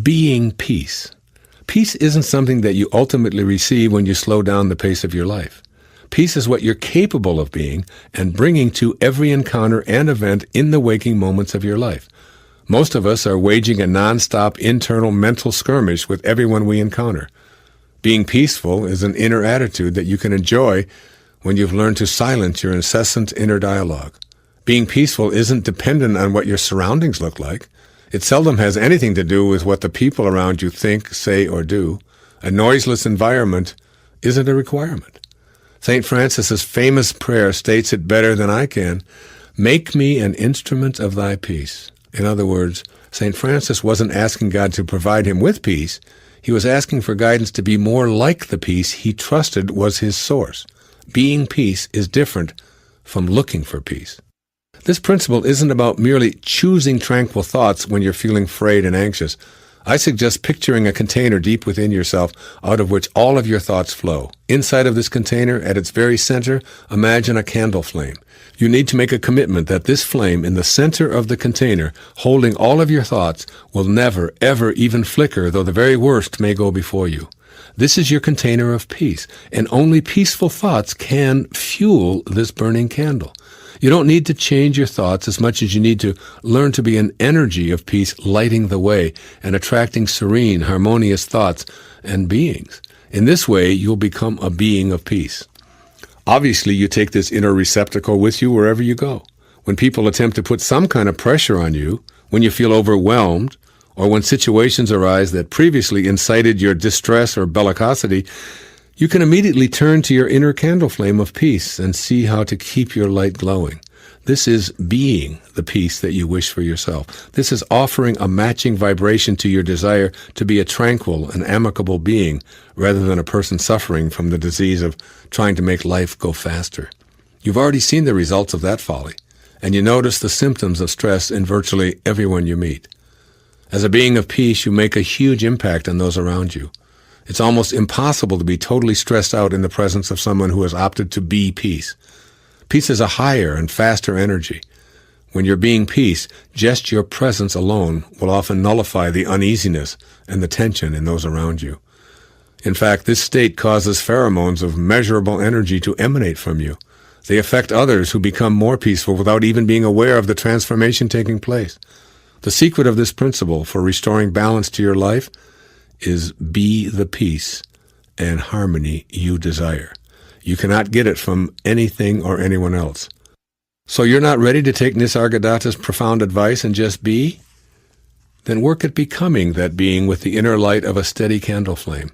being peace. Peace isn't something that you ultimately receive when you slow down the pace of your life. Peace is what you're capable of being and bringing to every encounter and event in the waking moments of your life. Most of us are waging a nonstop internal mental skirmish with everyone we encounter. Being peaceful is an inner attitude that you can enjoy when you've learned to silence your incessant inner dialogue. Being peaceful isn't dependent on what your surroundings look like. It seldom has anything to do with what the people around you think, say, or do. A noiseless environment isn't a requirement. St. Francis's famous prayer states it better than I can. Make me an instrument of thy peace. In other words, St. Francis wasn't asking God to provide him with peace. He was asking for guidance to be more like the peace he trusted was his source. Being peace is different from looking for peace. This principle isn't about merely choosing tranquil thoughts when you're feeling frayed and anxious. I suggest picturing a container deep within yourself out of which all of your thoughts flow. Inside of this container, at its very center, imagine a candle flame. You need to make a commitment that this flame in the center of the container, holding all of your thoughts, will never, ever even flicker, though the very worst may go before you. This is your container of peace, and only peaceful thoughts can fuel this burning candle. You don't need to change your thoughts as much as you need to learn to be an energy of peace lighting the way and attracting serene, harmonious thoughts and beings. In this way, you'll become a being of peace. Obviously, you take this inner receptacle with you wherever you go. When people attempt to put some kind of pressure on you, when you feel overwhelmed, or when situations arise that previously incited your distress or bellicosity, you can immediately turn to your inner candle flame of peace and see how to keep your light glowing. This is being the peace that you wish for yourself. This is offering a matching vibration to your desire to be a tranquil and amicable being rather than a person suffering from the disease of trying to make life go faster. You've already seen the results of that folly, and you notice the symptoms of stress in virtually everyone you meet. As a being of peace, you make a huge impact on those around you. It's almost impossible to be totally stressed out in the presence of someone who has opted to be peace. Peace is a higher and faster energy. When you're being peace, just your presence alone will often nullify the uneasiness and the tension in those around you. In fact, this state causes pheromones of measurable energy to emanate from you. They affect others who become more peaceful without even being aware of the transformation taking place. The secret of this principle for restoring balance to your life is be the peace and harmony you desire. You cannot get it from anything or anyone else. So you're not ready to take Nisargadatta's profound advice and just be? Then work at becoming that being with the inner light of a steady candle flame.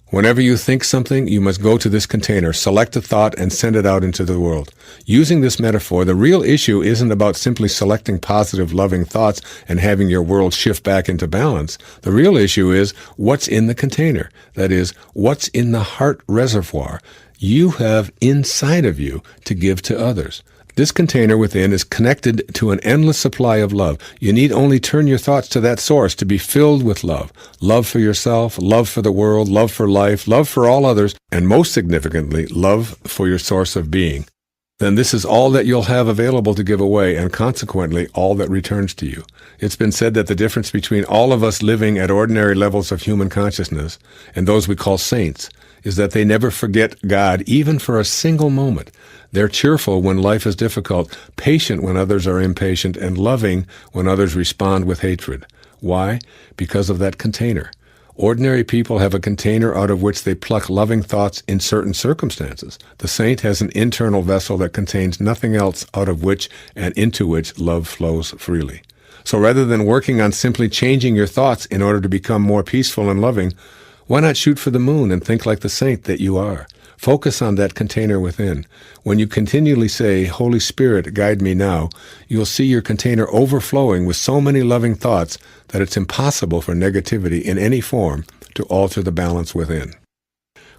Whenever you think something, you must go to this container, select a thought, and send it out into the world. Using this metaphor, the real issue isn't about simply selecting positive, loving thoughts and having your world shift back into balance. The real issue is what's in the container. That is, what's in the heart reservoir you have inside of you to give to others. This container within is connected to an endless supply of love. You need only turn your thoughts to that source to be filled with love. Love for yourself, love for the world, love for life, love for all others, and most significantly, love for your source of being. Then this is all that you'll have available to give away, and consequently, all that returns to you. It's been said that the difference between all of us living at ordinary levels of human consciousness and those we call saints is that they never forget God even for a single moment. They're cheerful when life is difficult, patient when others are impatient, and loving when others respond with hatred. Why? Because of that container. Ordinary people have a container out of which they pluck loving thoughts in certain circumstances. The saint has an internal vessel that contains nothing else out of which and into which love flows freely. So rather than working on simply changing your thoughts in order to become more peaceful and loving, why not shoot for the moon and think like the saint that you are? Focus on that container within. When you continually say, Holy Spirit, guide me now, you'll see your container overflowing with so many loving thoughts that it's impossible for negativity in any form to alter the balance within.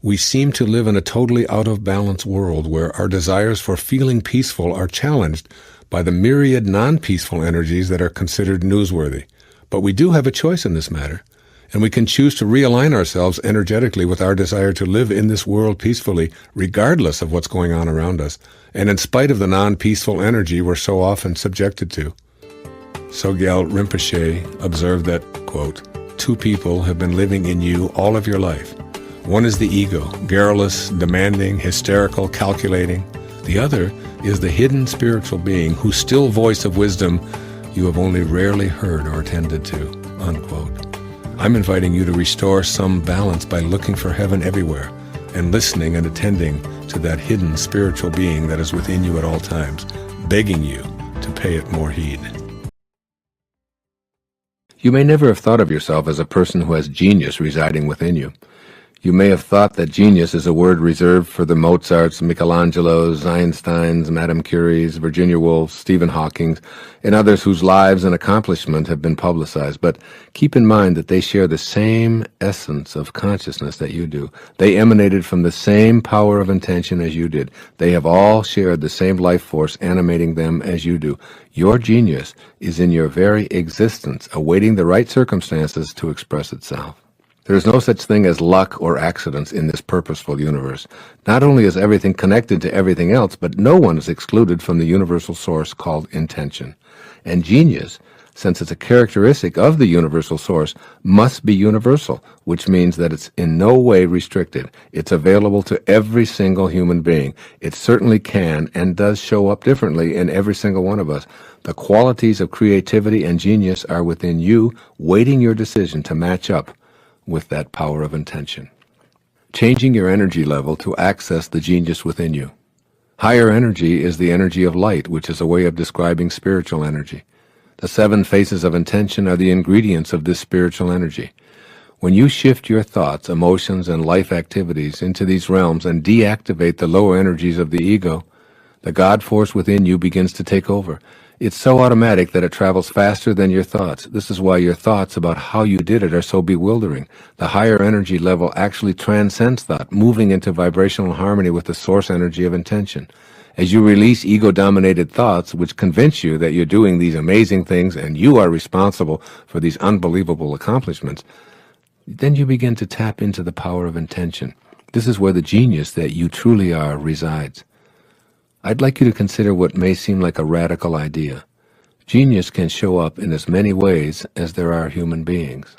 We seem to live in a totally out-of-balance world where our desires for feeling peaceful are challenged by the myriad non-peaceful energies that are considered newsworthy. But we do have a choice in this matter. And we can choose to realign ourselves energetically with our desire to live in this world peacefully, regardless of what's going on around us, and in spite of the non-peaceful energy we're so often subjected to. Sogyal Rinpoche observed that, quote, two people have been living in you all of your life. One is the ego, garrulous, demanding, hysterical, calculating. The other is the hidden spiritual being whose still voice of wisdom you have only rarely heard or attended to, unquote. I'm inviting you to restore some balance by looking for heaven everywhere and listening and attending to that hidden spiritual being that is within you at all times, begging you to pay it more heed. You may never have thought of yourself as a person who has genius residing within you. You may have thought that genius is a word reserved for the Mozarts, Michelangelos, Einsteins, Madame Curies, Virginia Woolfs, Stephen Hawkings, and others whose lives and accomplishment have been publicized. But keep in mind that they share the same essence of consciousness that you do. They emanated from the same power of intention as you did. They have all shared the same life force animating them as you do. Your genius is in your very existence, awaiting the right circumstances to express itself. There is no such thing as luck or accidents in this purposeful universe. Not only is everything connected to everything else, but no one is excluded from the universal source called intention. And genius, since it's a characteristic of the universal source, must be universal, which means that it's in no way restricted. It's available to every single human being. It certainly can and does show up differently in every single one of us. The qualities of creativity and genius are within you, waiting your decision to match up with that power of intention. Changing your energy level to access the genius within you. Higher energy is the energy of light, which is a way of describing spiritual energy. The 7 faces of intention are the ingredients of this spiritual energy. When you shift your thoughts, emotions, and life activities into these realms and deactivate the lower energies of the ego, the God force within you begins to take over. It's so automatic that it travels faster than your thoughts. This is why your thoughts about how you did it are so bewildering. The higher energy level actually transcends thought, moving into vibrational harmony with the source energy of intention. As you release ego-dominated thoughts, which convince you that you're doing these amazing things and you are responsible for these unbelievable accomplishments, then you begin to tap into the power of intention. This is where the genius that you truly are resides. I'd like you to consider what may seem like a radical idea. Genius can show up in as many ways as there are human beings.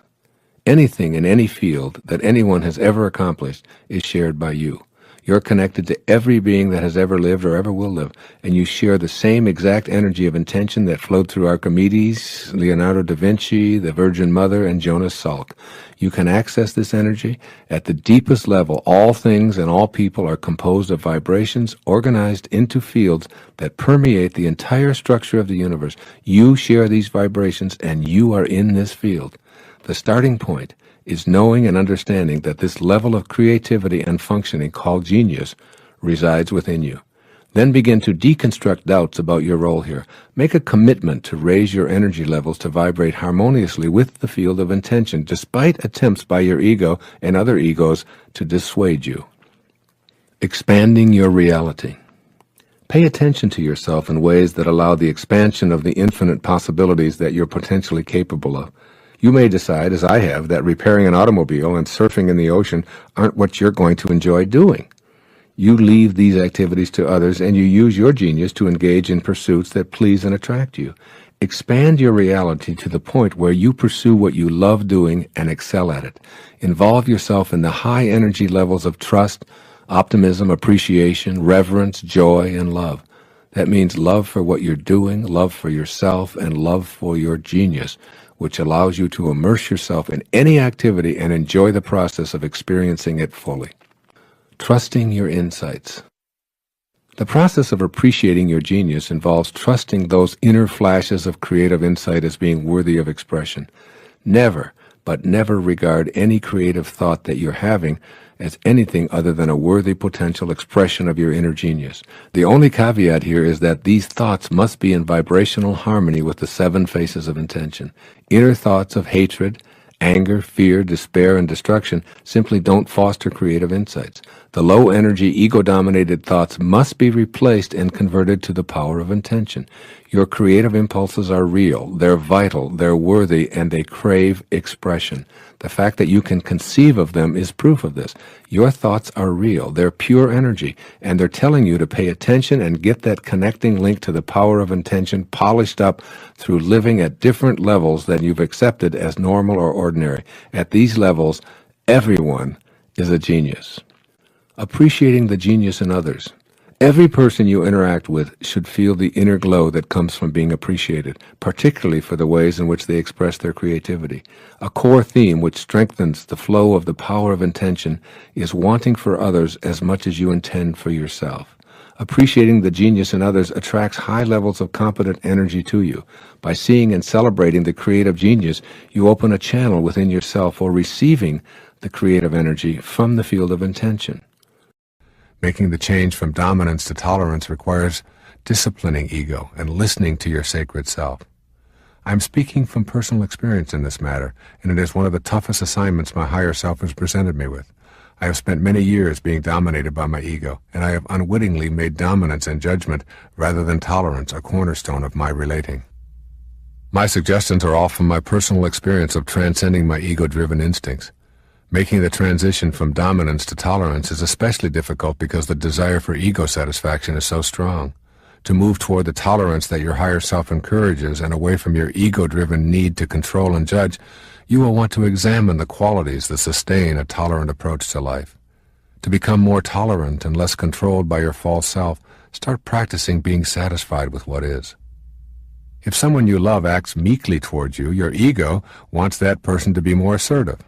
Anything in any field that anyone has ever accomplished is shared by you. You're connected to every being that has ever lived or ever will live, and you share the same exact energy of intention that flowed through Archimedes, Leonardo da Vinci, the Virgin Mother, and Jonas Salk. You can access this energy. At the deepest level, all things and all people are composed of vibrations organized into fields that permeate the entire structure of the universe. You share these vibrations, and you are in this field. The starting point is knowing and understanding that this level of creativity and functioning called genius resides within you. Then begin to deconstruct doubts about your role here. Make a commitment to raise your energy levels to vibrate harmoniously with the field of intention, despite attempts by your ego and other egos to dissuade you. Expanding your reality. Pay attention to yourself in ways that allow the expansion of the infinite possibilities that you're potentially capable of. You may decide, as I have, that repairing an automobile and surfing in the ocean aren't what you're going to enjoy doing. You leave these activities to others, and you use your genius to engage in pursuits that please and attract you. Expand your reality to the point where you pursue what you love doing and excel at it. Involve yourself in the high energy levels of trust, optimism, appreciation, reverence, joy, and love. That means love for what you're doing, love for yourself, and love for your genius, which allows you to immerse yourself in any activity and enjoy the process of experiencing it fully. Trusting your insights. The process of appreciating your genius involves trusting those inner flashes of creative insight as being worthy of expression. Never, but never regard any creative thought that you're having as anything other than a worthy potential expression of your inner genius. The only caveat here is that these thoughts must be in vibrational harmony with the 7 faces of intention. Inner thoughts of hatred, anger, fear, despair, and destruction simply don't foster creative insights. The low-energy, ego-dominated thoughts must be replaced and converted to the power of intention. Your creative impulses are real, they're vital, they're worthy, and they crave expression. The fact that you can conceive of them is proof of this. Your thoughts are real, they're pure energy, and they're telling you to pay attention and get that connecting link to the power of intention polished up through living at different levels than you've accepted as normal or ordinary. At these levels, everyone is a genius. Appreciating the genius in others. Every person you interact with should feel the inner glow that comes from being appreciated, particularly for the ways in which they express their creativity. A core theme which strengthens the flow of the power of intention is wanting for others as much as you intend for yourself. Appreciating the genius in others attracts high levels of competent energy to you. By seeing and celebrating the creative genius, you open a channel within yourself for receiving the creative energy from the field of intention. Making the change from dominance to tolerance requires disciplining ego and listening to your sacred self. I'm speaking from personal experience in this matter, and it is one of the toughest assignments my higher self has presented me with. I have spent many years being dominated by my ego, and I have unwittingly made dominance and judgment rather than tolerance a cornerstone of my relating. My suggestions are all from my personal experience of transcending my ego-driven instincts. Making the transition from dominance to tolerance is especially difficult because the desire for ego satisfaction is so strong. To move toward the tolerance that your higher self encourages and away from your ego-driven need to control and judge, you will want to examine the qualities that sustain a tolerant approach to life. To become more tolerant and less controlled by your false self, start practicing being satisfied with what is. If someone you love acts meekly towards you, your ego wants that person to be more assertive.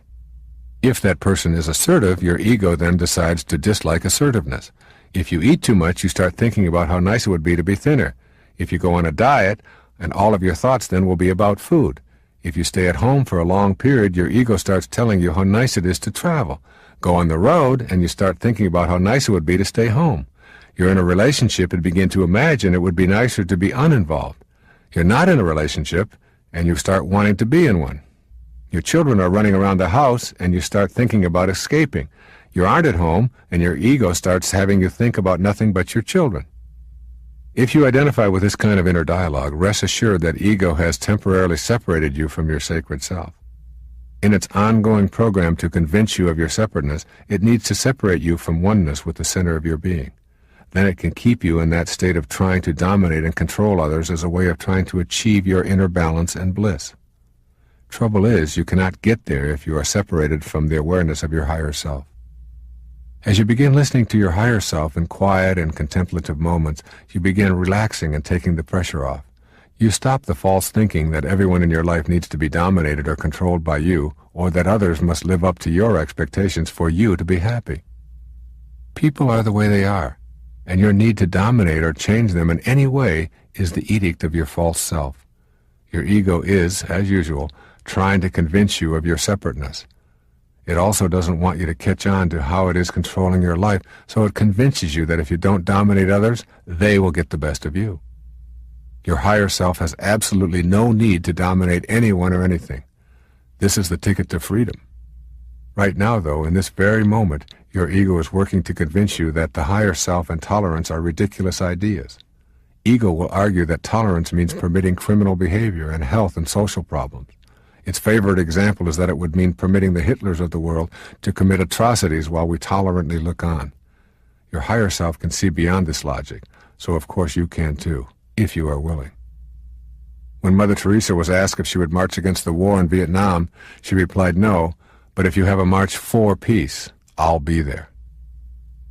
If that person is assertive, your ego then decides to dislike assertiveness. If you eat too much, you start thinking about how nice it would be to be thinner. If you go on a diet, and all of your thoughts then will be about food. If you stay at home for a long period, your ego starts telling you how nice it is to travel. Go on the road, and you start thinking about how nice it would be to stay home. You're in a relationship and begin to imagine it would be nicer to be uninvolved. You're not in a relationship, and you start wanting to be in one. Your children are running around the house, and you start thinking about escaping. You aren't at home, and your ego starts having you think about nothing but your children. If you identify with this kind of inner dialogue, rest assured that ego has temporarily separated you from your sacred self. In its ongoing program to convince you of your separateness, it needs to separate you from oneness with the center of your being. Then it can keep you in that state of trying to dominate and control others as a way of trying to achieve your inner balance and bliss. Trouble is, you cannot get there if you are separated from the awareness of your higher self. As you begin listening to your higher self in quiet and contemplative moments, you begin relaxing and taking the pressure off. You stop the false thinking that everyone in your life needs to be dominated or controlled by you, or that others must live up to your expectations for you to be happy. People are the way they are, and your need to dominate or change them in any way is the edict of your false self. Your ego is, as usual, trying to convince you of your separateness. It also doesn't want you to catch on to how it is controlling your life, so it convinces you that if you don't dominate others, they will get the best of you. Your higher self has absolutely no need to dominate anyone or anything. This is the ticket to freedom. Right now, though, in this very moment, your ego is working to convince you that the higher self and tolerance are ridiculous ideas. Ego will argue that tolerance means permitting criminal behavior and health and social problems. Its favorite example is that it would mean permitting the Hitlers of the world to commit atrocities while we tolerantly look on. Your higher self can see beyond this logic, so of course you can too, if you are willing. When Mother Teresa was asked if she would march against the war in Vietnam, she replied, "No, but if you have a march for peace, I'll be there."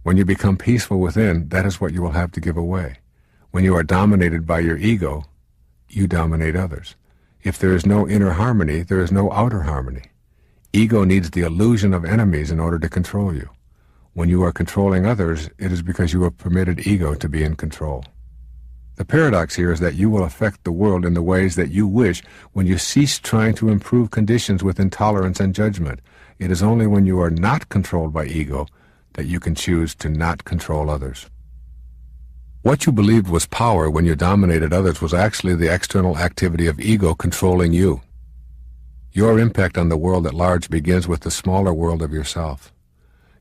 When you become peaceful within, that is what you will have to give away. When you are dominated by your ego, you dominate others. If there is no inner harmony, there is no outer harmony. Ego needs the illusion of enemies in order to control you. When you are controlling others, it is because you have permitted ego to be in control. The paradox here is that you will affect the world in the ways that you wish when you cease trying to improve conditions with intolerance and judgment. It is only when you are not controlled by ego that you can choose to not control others. What you believed was power when you dominated others was actually the external activity of ego controlling you. Your impact on the world at large begins with the smaller world of yourself.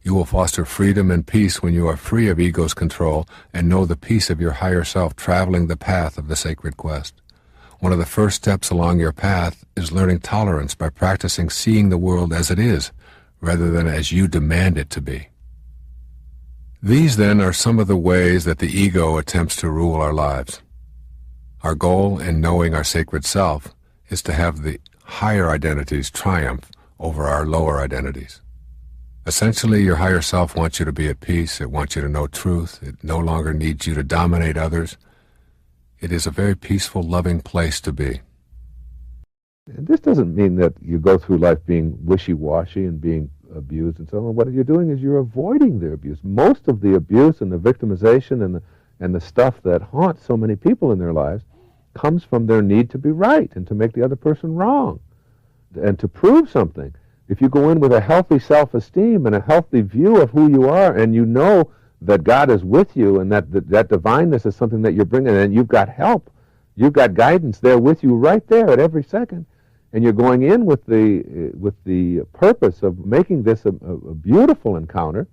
You will foster freedom and peace when you are free of ego's control and know the peace of your higher self traveling the path of the sacred quest. One of the first steps along your path is learning tolerance by practicing seeing the world as it is, rather than as you demand it to be. These, then, are some of the ways that the ego attempts to rule our lives. Our goal in knowing our sacred self is to have the higher identities triumph over our lower identities. Essentially, your higher self wants you to be at peace. It wants you to know truth. It no longer needs you to dominate others. It is a very peaceful, loving place to be. And this doesn't mean that you go through life being wishy-washy and being abused and so on. What you're doing is you're avoiding the abuse. Most of the abuse and the victimization and the stuff that haunts so many people in their lives comes from their need to be right and to make the other person wrong and to prove something. If you go in with a healthy self-esteem and a healthy view of who you are, and you know that God is with you and that divineness is something that you're bringing, and you've got help, you've got guidance there with you right there at every second, and you're going in with the purpose of making this a beautiful encounter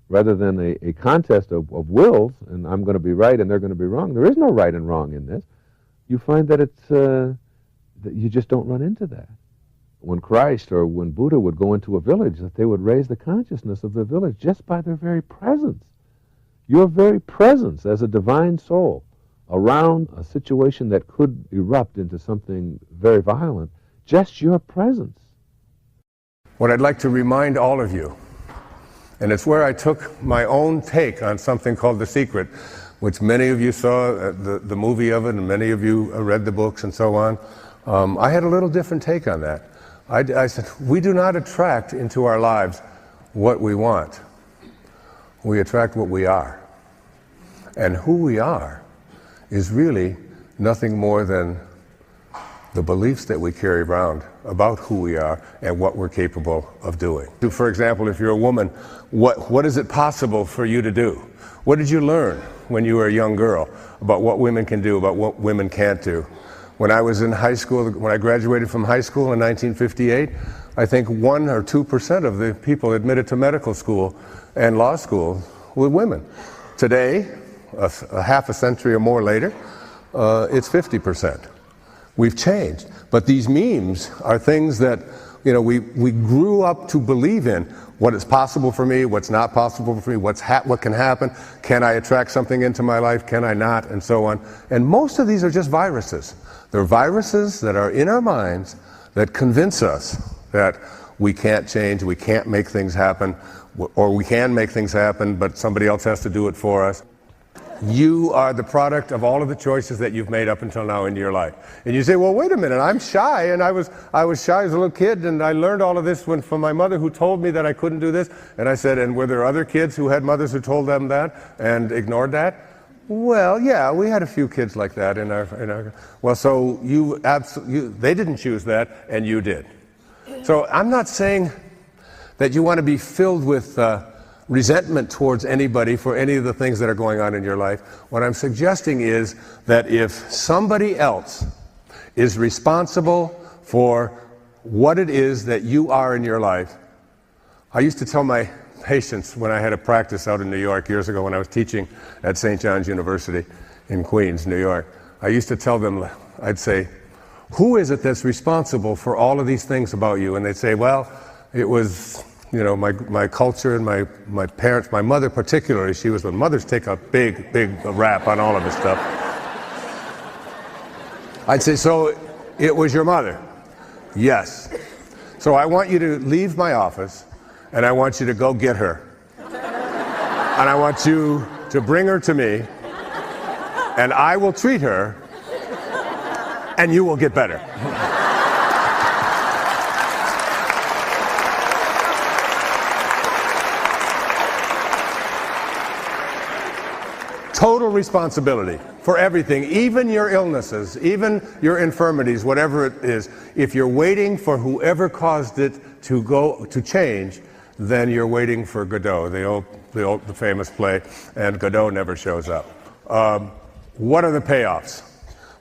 rather than a contest of wills, and I'm going to be right and they're going to be wrong. There is no right and wrong in this. You find that that you just don't run into that. When Christ or when Buddha would go into a village, that they would raise the consciousness of the village just by their very presence. Your very presence as a divine soul around a situation that could erupt into something very violent, just your presence. What I'd like to remind all of you, and it's where I took my own take on something called The Secret, which many of you saw the movie of it, and many of you read the books and so on. I had a little different take on that. I said, we do not attract into our lives what we want. We attract what we are. And who we are is really nothing more than the beliefs that we carry around about who we are and what we're capable of doing. For example, if you're a woman, what is it possible for you to do? What did you learn when you were a young girl about what women can do, about what women can't do? When I was in high school, when I graduated from high school in 1958, I think 1 or 2% of the people admitted to medical school and law school were women. Today, a half a century or more later, it's 50%. We've changed. But these memes are things that, we grew up to believe in. What is possible for me, what's not possible for me, what can happen, can I attract something into my life, can I not, and so on. And most of these are just viruses. They're viruses that are in our minds that convince us that we can't change, we can't make things happen, or we can make things happen, but somebody else has to do it for us. You are the product of all of the choices that you've made up until now in your life. And you say, well, wait a minute, I'm shy, and I was shy as a little kid, and I learned all of this from my mother who told me that I couldn't do this. And I said, and were there other kids who had mothers who told them that and ignored that? Well, yeah, we had a few kids like that in our well, so they didn't choose that, and you did. So I'm not saying that you want to be filled with resentment towards anybody for any of the things that are going on in your life. What I'm suggesting is that if somebody else is responsible for what it is that you are in your life, I used to tell my patients when I had a practice out in New York years ago when I was teaching at St. John's University in Queens, New York, I used to tell them, I'd say, who is it that's responsible for all of these things about you? And they'd say, well, it was my culture and my parents, my mother particularly. Mothers take a big rap on all of this stuff. I'd say, so it was your mother? Yes. So I want you to leave my office and I want you to go get her. And I want you to bring her to me and I will treat her and you will get better. Total responsibility for everything, even your illnesses, even your infirmities, whatever it is. If you're waiting for whoever caused it to change, then you're waiting for Godot, the famous play, and Godot never shows up. What are the payoffs?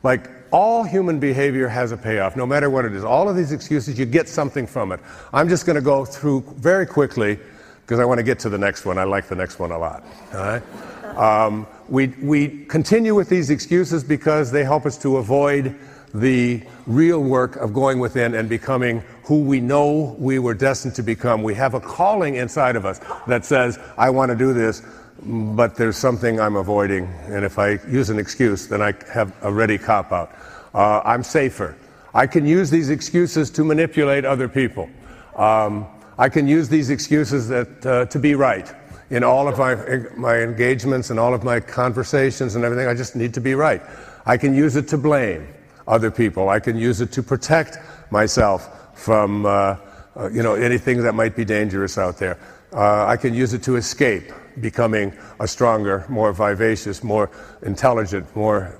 Like, all human behavior has a payoff, no matter what it is. All of these excuses, you get something from it. I'm just going to go through very quickly, because I want to get to the next one. I like the next one a lot. All right? We continue with these excuses because they help us to avoid the real work of going within and becoming who we know we were destined to become. We have a calling inside of us that says, I want to do this. but there's something I'm avoiding, and if I use an excuse, then I have a ready cop-out. I'm safer. I can use these excuses to manipulate other people. I can use these excuses to be right. In all of my engagements and all of my conversations and everything, I just need to be right. I can use it to blame other people. I can use it to protect myself from anything that might be dangerous out there. I can use it to escape becoming a stronger, more vivacious, more intelligent, more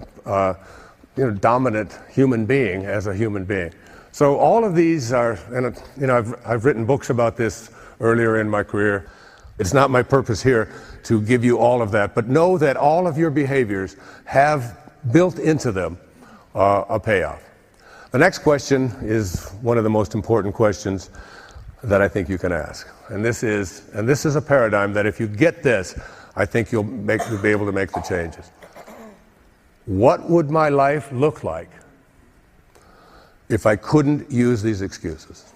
dominant human being as a human being. So all of these are, and I've written books about this earlier in my career. It's not my purpose here to give you all of that, but know that all of your behaviors have built into them a payoff. The next question is one of the most important questions that I think you can ask. And this is a paradigm that if you get this, I think you'll be able to make the changes. What would my life look like if I couldn't use these excuses?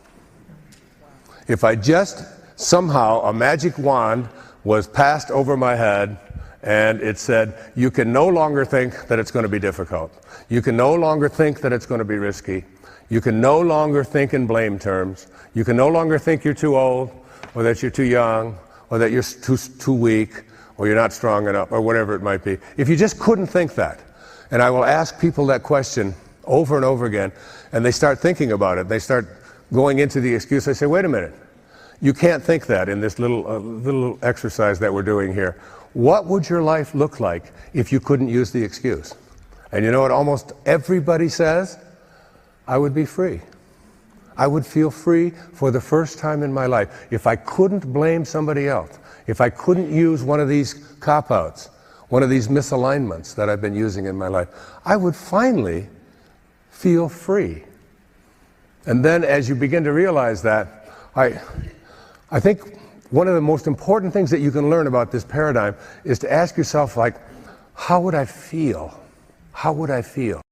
If I just somehow a magic wand was passed over my head and it said, you can no longer think that it's going to be difficult. You can no longer think that it's going to be risky. You can no longer think in blame terms. You can no longer think you're too old, or that you're too young, or that you're too weak, or you're not strong enough, or whatever it might be. If you just couldn't think that, and I will ask people that question over and over again, and they start thinking about it, they start going into the excuse, I say, wait a minute, you can't think that in this little exercise that we're doing here. What would your life look like if you couldn't use the excuse? And you know what almost everybody says? I would be free. I would feel free for the first time in my life. If I couldn't blame somebody else, if I couldn't use one of these cop-outs, one of these misalignments that I've been using in my life, I would finally feel free. And then as you begin to realize that, I think one of the most important things that you can learn about this paradigm is to ask yourself, like, how would I feel? How would I feel?